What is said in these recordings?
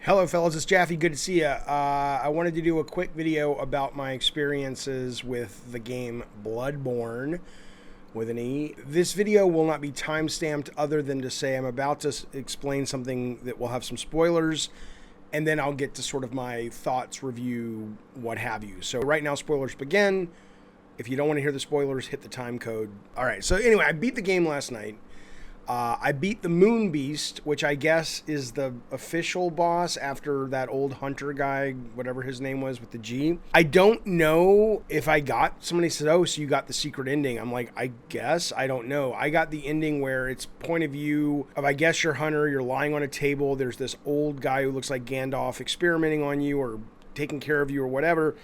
Hello fellas, it's Jaffe, good to see you. I wanted to do a quick video about my experiences with the game Bloodborne with an E. This video will not be time-stamped other than to say I'm about to explain something that will have some spoilers, and then I'll get to sort of my thoughts, review, what have you. So right now, spoilers begin. If you don't want to hear the spoilers, hit the time code. All right, so anyway, I beat the game last night. I beat the Moon Beast, which I guess is the official boss after that old hunter guy, whatever his name was with the G. I don't know if I got, somebody said, oh, so you got the secret ending. I'm like, I guess, I don't know. I got the ending where it's point of view of, I guess you're hunter, you're lying on a table, there's this old guy who looks like Gandalf experimenting on you or taking care of you or whatever.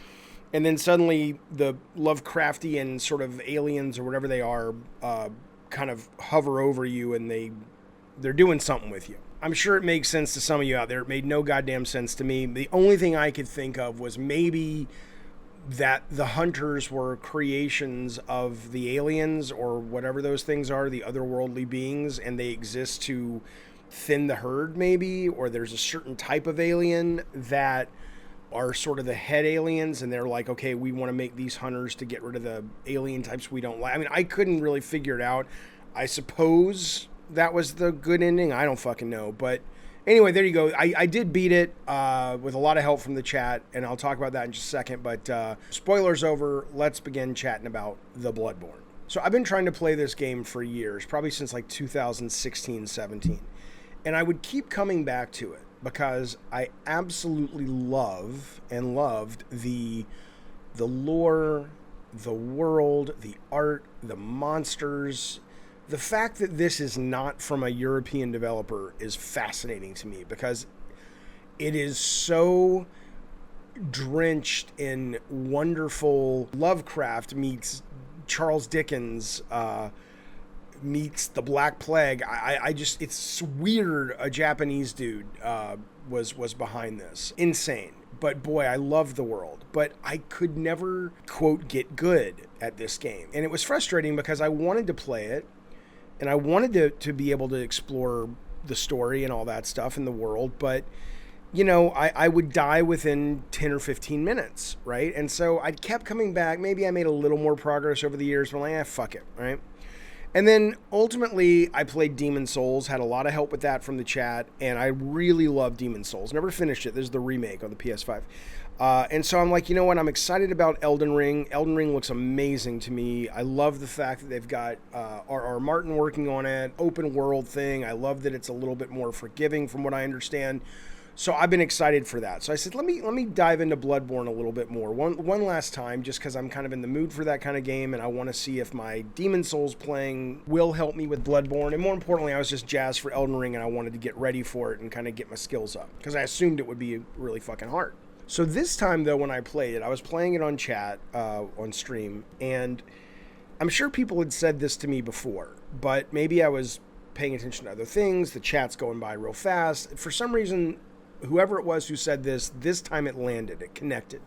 And then suddenly the Lovecraftian sort of aliens or whatever they are, kind of hover over you and they're doing something with you. I'm sure it makes sense to some of you out there. It made no goddamn sense to me. The only thing I could think of was maybe that the hunters were creations of the aliens or whatever those things are, the otherworldly beings, and they exist to thin the herd maybe, or there's a certain type of alien that are sort of the head aliens, and they're like, okay, we want to make these hunters to get rid of the alien types we don't like. I mean, I couldn't really figure it out. I suppose that was the good ending. I don't fucking know. But anyway, there you go. I did beat it with a lot of help from the chat, and I'll talk about that in just a second. But spoilers over. Let's begin chatting about the Bloodborne. So I've been trying to play this game for years, probably since like 2016, 17. And I would keep coming back to it, because I absolutely love and loved the lore, the world, the art, the monsters. The fact that this is not from a European developer is fascinating to me, because it is so drenched in wonderful Lovecraft meets Charles Dickens, meets the Black Plague. I just, it's weird a Japanese dude was behind this. Insane. But boy, I love the world. But I could never, quote, get good at this game. And it was frustrating because I wanted to play it, and I wanted to be able to explore the story and all that stuff in the world, but you know, I would die within 10 or 15 minutes, right? And so I kept coming back. Maybe I made a little more progress over the years, but I'm like, fuck it, right? And then ultimately I played Demon's Souls, had a lot of help with that from the chat, and I really love Demon's Souls. Never finished it. This is the remake on the PS5. And so I'm like, you know what? I'm excited about Elden Ring. Elden Ring looks amazing to me. I love the fact that they've got R.R. Martin working on it, open world thing. I love that it's a little bit more forgiving from what I understand. So I've been excited for that. So I said, let me dive into Bloodborne a little bit more. One last time, just because I'm kind of in the mood for that kind of game, and I want to see if my Demon's Souls playing will help me with Bloodborne. And more importantly, I was just jazzed for Elden Ring, and I wanted to get ready for it and kind of get my skills up, because I assumed it would be really fucking hard. So this time, though, when I played it, I was playing it on chat, on stream, and I'm sure people had said this to me before, but maybe I was paying attention to other things. The chat's going by real fast. For some reason, whoever it was who said this time it landed, it connected,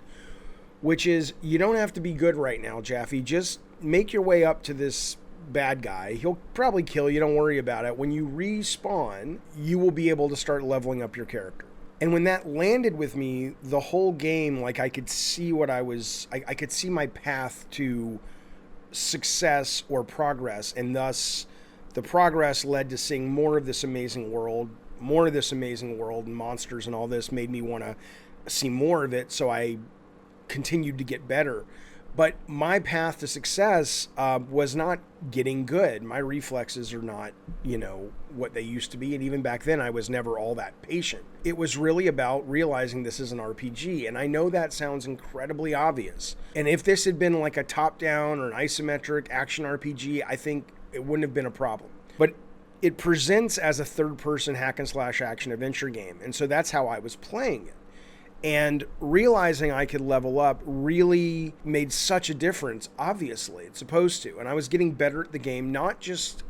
which is, you don't have to be good right now, Jaffe. Just make your way up to this bad guy. He'll probably kill you. Don't worry about it. When you respawn, you will be able to start leveling up your character. And when that landed with me, the whole game, like I could see I could see my path to success or progress. And thus the progress led to seeing more of this amazing world, and monsters and all this made me want to see more of it. So I continued to get better. But my path to success was not getting good. My reflexes are not, what they used to be. And even back then, I was never all that patient. It was really about realizing this is an RPG. And I know that sounds incredibly obvious. And if this had been like a top-down or an isometric action RPG, I think it wouldn't have been a problem. But it presents as a third-person hack-and-slash action-adventure game. And so that's how I was playing it. And realizing I could level up really made such a difference, obviously. It's supposed to. And I was getting better at the game, not just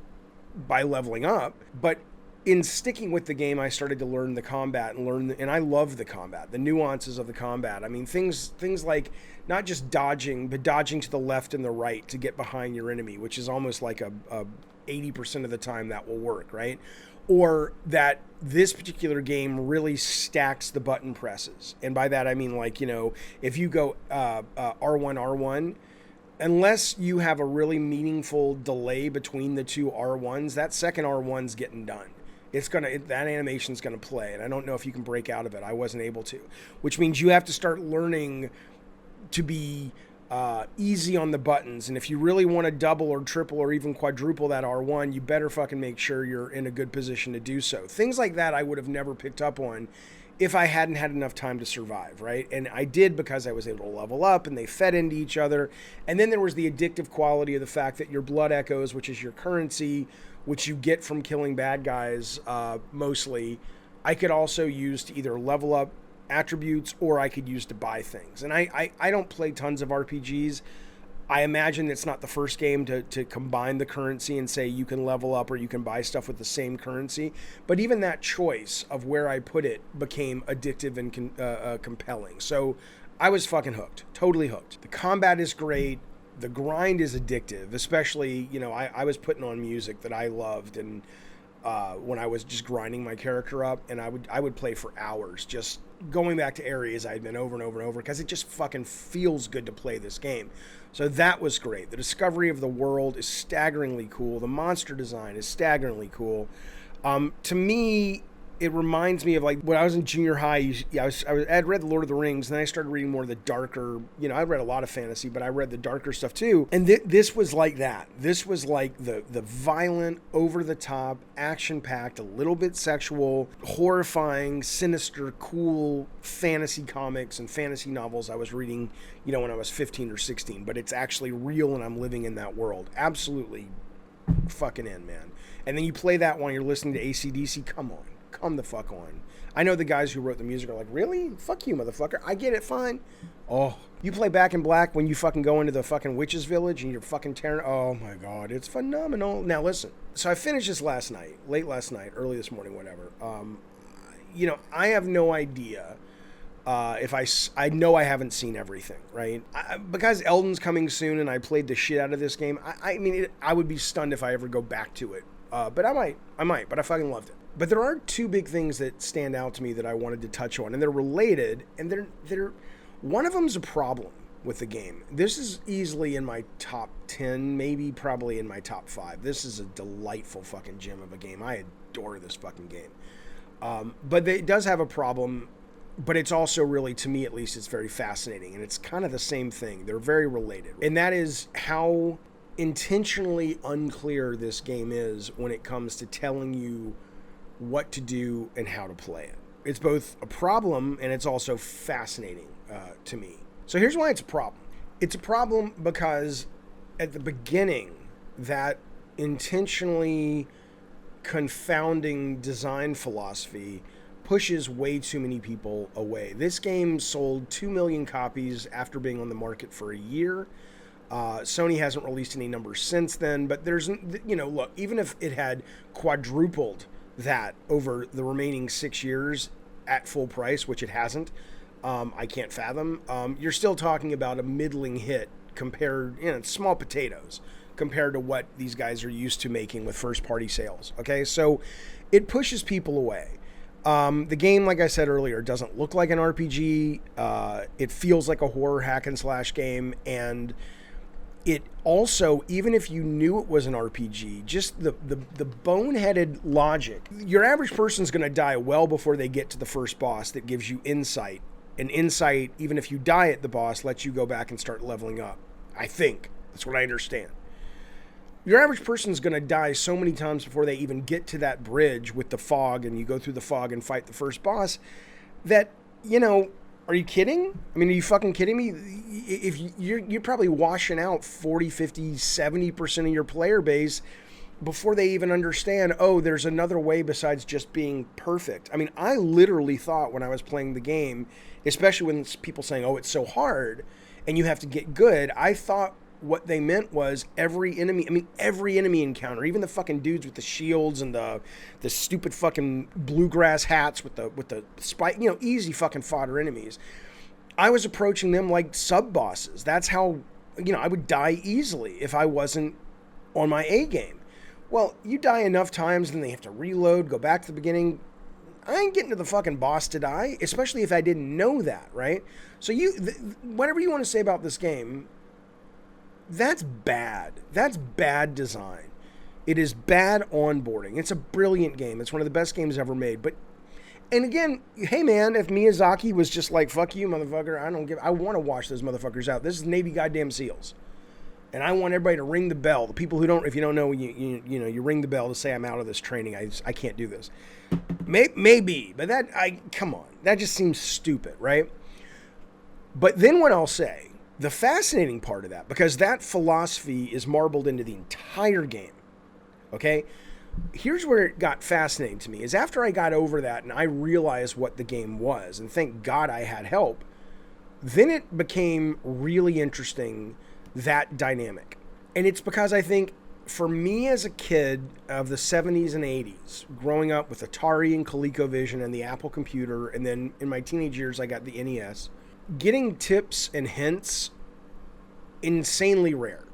by leveling up, but in sticking with the game, I started to learn the combat and I love the combat, the nuances of the combat. I mean, things like not just dodging, but dodging to the left and the right to get behind your enemy, which is almost like a 80% of the time that will work, right? or that this particular game really stacks the button presses. And by that I mean, like, you know, if you go R1, unless you have a really meaningful delay between the two R1s, that second R1's getting done. That animation's gonna play, and I don't know if you can break out of it. I wasn't able to, which means you have to start learning to be easy on the buttons. And if you really want to double or triple or even quadruple that R1, you better fucking make sure you're in a good position to do so. Things like that I would have never picked up on if I hadn't had enough time to survive, right? And I did, because I was able to level up and they fed into each other. And then there was the addictive quality of the fact that your blood echoes, which is your currency, which you get from killing bad guys mostly, I could also use to either level up attributes, or I could use to buy things. And I don't play tons of RPGs. I imagine it's not the first game to combine the currency and say you can level up or you can buy stuff with the same currency. But even that choice of where I put it became addictive and compelling. So I was fucking hooked, totally hooked. The combat is great. The grind is addictive, especially, you know, I was putting on music that I loved, and when I was just grinding my character up, and I would play for hours, just going back to areas I'd been over and over and over, because it just fucking feels good to play this game. So that was great. The discovery of the world is staggeringly cool. The monster design is staggeringly cool. To me, it reminds me of, like, when I was in junior high, I'd read The Lord of the Rings, and then I started reading more of the darker, you know, I read a lot of fantasy, but I read the darker stuff too. And this was like that. This was like the violent, over-the-top, action-packed, a little bit sexual, horrifying, sinister, cool fantasy comics and fantasy novels I was reading, you know, when I was 15 or 16. But it's actually real, and I'm living in that world. Absolutely fucking in, man. And then you play that while you're listening to AC/DC. Come on. Come the fuck on. I know the guys who wrote the music are like, really? Fuck you, motherfucker. I get it, fine. Oh, you play Back in Black when you fucking go into the fucking witch's village and you're fucking tearing... Oh my god, it's phenomenal. Now listen, so I finished this last night, late last night, early this morning, whatever. You know, I have no idea if I know I haven't seen everything, right? Because Elden's coming soon and I played the shit out of this game, I mean, I would be stunned if I ever go back to it. But I might, but I fucking loved it. But there are two big things that stand out to me that I wanted to touch on, and they're related, and they're one of them's a problem with the game. This is easily in my top 10, maybe probably in my top 5. This is a delightful fucking gem of a game. I adore this fucking game. But it does have a problem, but it's also really, to me at least, it's very fascinating, and it's kind of the same thing. They're very related. And that is how intentionally unclear this game is when it comes to telling you what to do and how to play it. It's both a problem and it's also fascinating to me. So here's why it's a problem. It's a problem because at the beginning, that intentionally confounding design philosophy pushes way too many people away. This game sold 2 million copies after being on the market for a year. Sony hasn't released any numbers since then, but there's, you know, look, even if it had quadrupled that over the remaining 6 years at full price, which it hasn't, I can't fathom, you're still talking about a middling hit compared, you know, small potatoes compared to what these guys are used to making with first party sales. Okay, so it pushes people away. The game, like I said earlier, doesn't look like an RPG. It feels like a horror hack and slash game, and it also, even if you knew it was an RPG, just the boneheaded logic. Your average person's going to die well before they get to the first boss that gives you insight. And insight, even if you die at the boss, lets you go back and start leveling up. I think. That's what I understand. Your average person's going to die so many times before they even get to that bridge with the fog, and you go through the fog and fight the first boss, that, you know... Are you kidding? I mean, are you fucking kidding me? If you're probably washing out 40, 50, 70% of your player base before they even understand, oh, there's another way besides just being perfect. I mean, I literally thought when I was playing the game, especially when people saying, oh, it's so hard and you have to get good, I thought what they meant was every enemy encounter, even the fucking dudes with the shields and the stupid fucking bluegrass hats with the spike, you know, easy fucking fodder enemies. I was approaching them like sub bosses. That's how, you know, I would die easily if I wasn't on my A game. Well, you die enough times, then they have to reload, go back to the beginning. I ain't getting to the fucking boss to die, especially if I didn't know that, right? So whatever you want to say about this game, that's bad. That's bad design. It is bad onboarding. It's a brilliant game. It's one of the best games ever made. But, and again, hey man, if Miyazaki was just like, fuck you, motherfucker, I want to wash those motherfuckers out. This is Navy goddamn SEALs. And I want everybody to ring the bell. The people who don't, if you don't know, you ring the bell to say I'm out of this training. I can't do this. Maybe, but come on. That just seems stupid, right? But then what I'll say, the fascinating part of that, because that philosophy is marbled into the entire game, okay? Here's where it got fascinating to me, is after I got over that and I realized what the game was, and thank God I had help, then it became really interesting, that dynamic. And it's because I think for me as a kid of the 70s and 80s, growing up with Atari and ColecoVision and the Apple computer, and then in my teenage years I got the NES, getting tips and hints, insanely rare,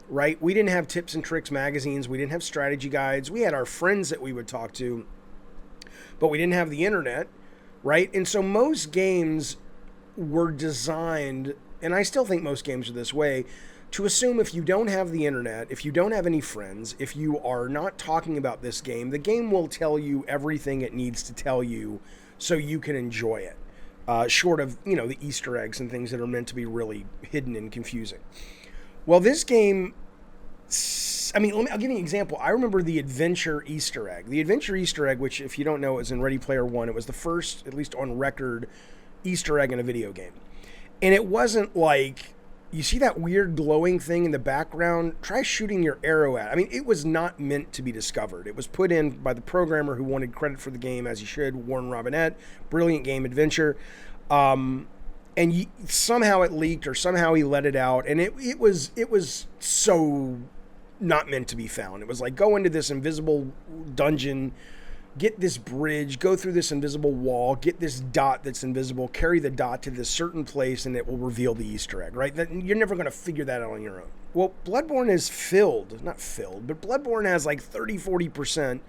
right? We didn't have tips and tricks magazines. We didn't have strategy guides. We had our friends that we would talk to, but we didn't have the internet, right? And so most games were designed, and I still think most games are this way, to assume if you don't have the internet, if you don't have any friends, if you are not talking about this game, the game will tell you everything it needs to tell you so you can enjoy it. Short of, the Easter eggs and things that are meant to be really hidden and confusing. Well, this game, I'll give you an example. I remember the adventure Easter egg. The adventure Easter egg, which if you don't know is in Ready Player One, it was the first, at least on record, Easter egg in a video game. And it wasn't like, you see that weird glowing thing in the background? Try shooting your arrow at it. I mean, it was not meant to be discovered. It was put in by the programmer who wanted credit for the game, as he should, Warren Robinette. Brilliant game, adventure. And somehow it leaked, or somehow he let it out, and it was so not meant to be found. It was like, go into this invisible dungeon, get this bridge, go through this invisible wall, get this dot that's invisible, carry the dot to this certain place, and it will reveal the Easter egg, right? You're never going to figure that out on your own. Well, Bloodborne is not filled, but Bloodborne has like 30-40%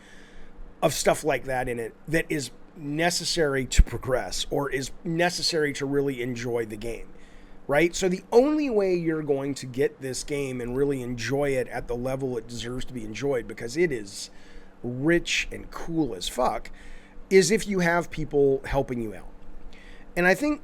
of stuff like that in it that is necessary to progress, or is necessary to really enjoy the game, right? So the only way you're going to get this game and really enjoy it at the level it deserves to be enjoyed, because it is rich and cool as fuck, is if you have people helping you out. And I think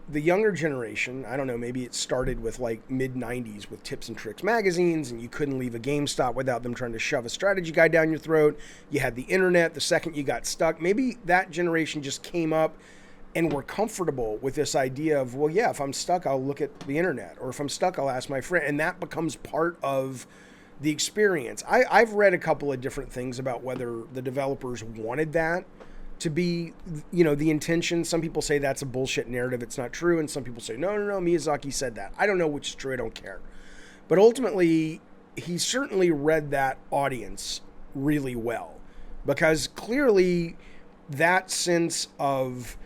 the younger generation, I don't know, maybe it started with like mid-90s with Tips and Tricks magazines, and you couldn't leave a GameStop without them trying to shove a strategy guide down your throat. You had the internet the second you got stuck. Maybe that generation just came up and were comfortable with this idea of, well, yeah, if I'm stuck, I'll look at the internet, or if I'm stuck, I'll ask my friend. And that becomes part of the experience. I've read a couple of different things about whether the developers wanted that to be, the intention. Some people say that's a bullshit narrative, it's not true, and some people say, no, Miyazaki said that. I don't know which is true, I don't care. But ultimately, he certainly read that audience really well, because clearly that sense of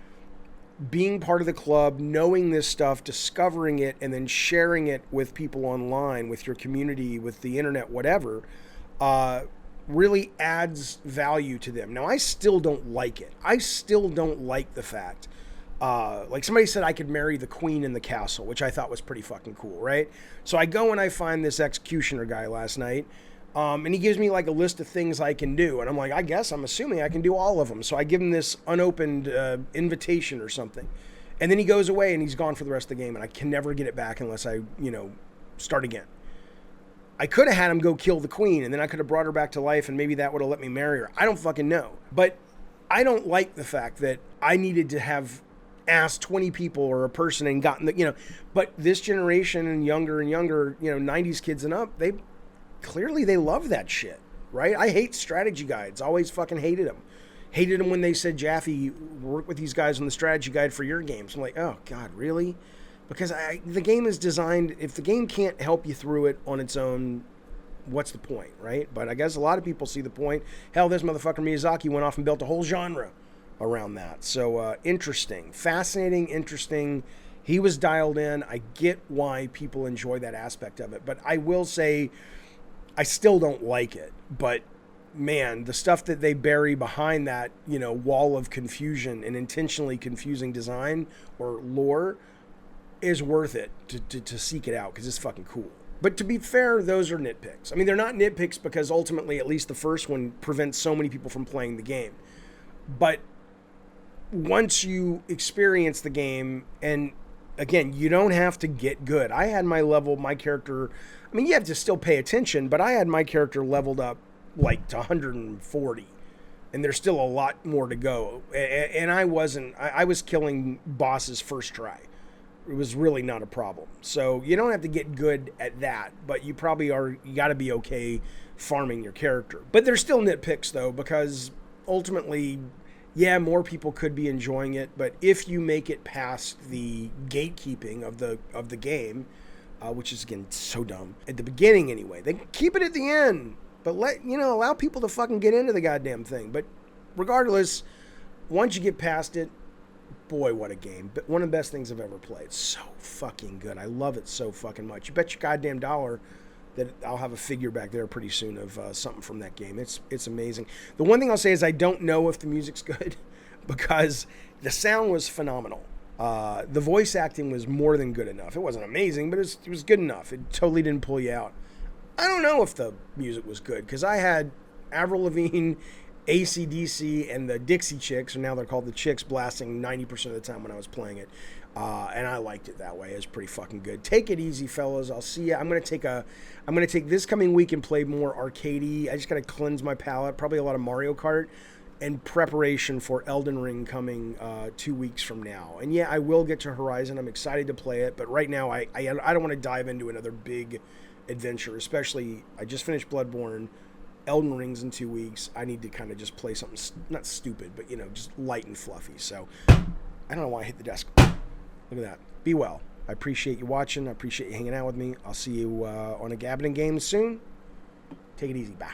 being part of the club, knowing this stuff, discovering it, and then sharing it with people online, with your community, with the internet, whatever, really adds value to them. Now, I still don't like it. I still don't like the fact, like somebody said I could marry the queen in the castle, which I thought was pretty fucking cool, right? So I go and I find this executioner guy last night, and he gives me like a list of things I can do. And I'm like, I'm assuming I can do all of them. So I give him this unopened invitation or something. And then he goes away and he's gone for the rest of the game. And I can never get it back unless I, start again. I could have had him go kill the queen, and then I could have brought her back to life, and maybe that would have let me marry her. I don't fucking know. But I don't like the fact that I needed to have asked 20 people or a person and gotten the, but this generation and younger, 90s kids and up, they love that shit, right? I hate strategy guides. Always fucking hated them. Hated them when they said, Jaffe, work with these guys on the strategy guide for your games. I'm like, oh, God, really? Because the game is designed, if the game can't help you through it on its own, what's the point, right? But I guess a lot of people see the point. Hell, this motherfucker Miyazaki went off and built a whole genre around that. So interesting. Fascinating, interesting. He was dialed in. I get why people enjoy that aspect of it. But I will say, I still don't like it, but man, the stuff that they bury behind that, you know, wall of confusion and intentionally confusing design or lore is worth it to seek it out because it's fucking cool. But to be fair, those are nitpicks. I mean, they're not nitpicks because ultimately, at least the first one prevents so many people from playing the game. But once you experience the game, and again, you don't have to get good. I had my level, my character, I mean, you have to still pay attention, but I had my character leveled up like to 140. And there's still a lot more to go. And I was killing bosses first try. It was really not a problem. So you don't have to get good at that, but you probably you got to be okay farming your character. But there's still nitpicks though, because ultimately, yeah, more people could be enjoying it, but if you make it past the gatekeeping of the game, which is again so dumb at the beginning anyway, they can keep it at the end, but allow people to fucking get into the goddamn thing. But regardless, once you get past it, boy, what a game. But one of the best things I've ever played. So fucking good. I love it so fucking much. You bet your goddamn dollar that I'll have a figure back there pretty soon of something from that game. It's amazing. The one thing I'll say is I don't know if the music's good because the sound was phenomenal. The voice acting was more than good enough. It wasn't amazing, but it was good enough. It totally didn't pull you out. I don't know if the music was good because I had Avril Lavigne, AC/DC, and the Dixie Chicks, or now they're called the Chicks, blasting 90% of the time when I was playing it. And I liked it that way. It was pretty fucking good. Take it easy, fellas. I'll see ya. I'm gonna take this coming week and play more arcadey. I just gotta cleanse my palate. Probably a lot of Mario Kart in preparation for Elden Ring coming 2 weeks from now. And yeah, I will get to Horizon. I'm excited to play it, but right now I don't want to dive into another big adventure. Especially, I just finished Bloodborne. Elden Ring's in 2 weeks. I need to kind of just play something not stupid, but just light and fluffy. So I don't know why I hit the desk. Look at that. Be well. I appreciate you watching. I appreciate you hanging out with me. I'll see you on a Gabbing Games soon. Take it easy. Bye.